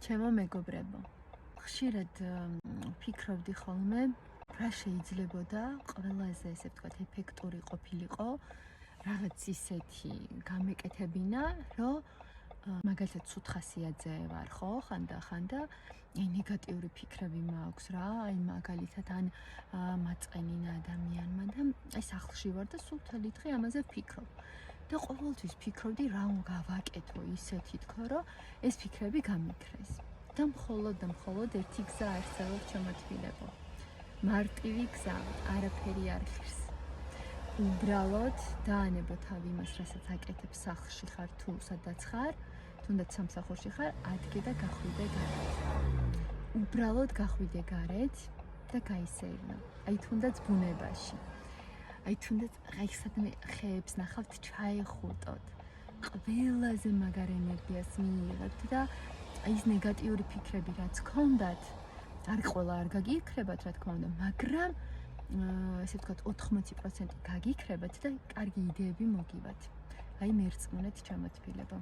ჩემო მეგობრებო, ხშირად ვფიქრობდი ხოლმე, რა შეიძლებოდა ყველაზე ესე ვთქვათ ეფექტური ყოფილიყო რაღაც ისეთი გამეკეთებინა, რომ მაგალითად ცუდ ხასიათზე ვარ ხო, ხანდახანდა ნეგატიური ფიქრები მაქვს რა, აი მაგალითად ან მაწყენინა ადამიანმა და აი სახლში ვარ და სულ მთელი დღე ამაზე ვფიქრობ. და ყოველთვის ფიქრობდი რა გავაკეთო ისეთი თქო, რომ ეს ფიქრები გამიქრეს. და მხოლოდ ერთი გზა არსებობს ჩემო თბილებო. მარტივი გზა, არაფერი არ ღირს. უბრალოდ დაანებო თავი იმას, რასაც აკეთებ სახლში ხარ თუ სადაც ხარ, თუნდაც სამსახურში ხარ, ადგე და გახვიდე გარეთ. უბრალოდ გახვიდე გარეთ და გაისეირნო. აი თუნდაც ბუნებაში. აი თუნდაც აი სადმე ხეებს ნახავთ, ჩაეხუტოთ. ყველაზე მაგარ ენერგიას მიიღებთ და აი ეს ნეგატიური ფიქრები რაც გქონდათ, არ ყველა არ გაგიქრებათ რა თქმა უნდა, მაგრამ ესე ვთქვათ 80% გაგიქრებათ და კარგი იდეები მოგივათ. აი მერწმუნეთ ჩემო თბილებო.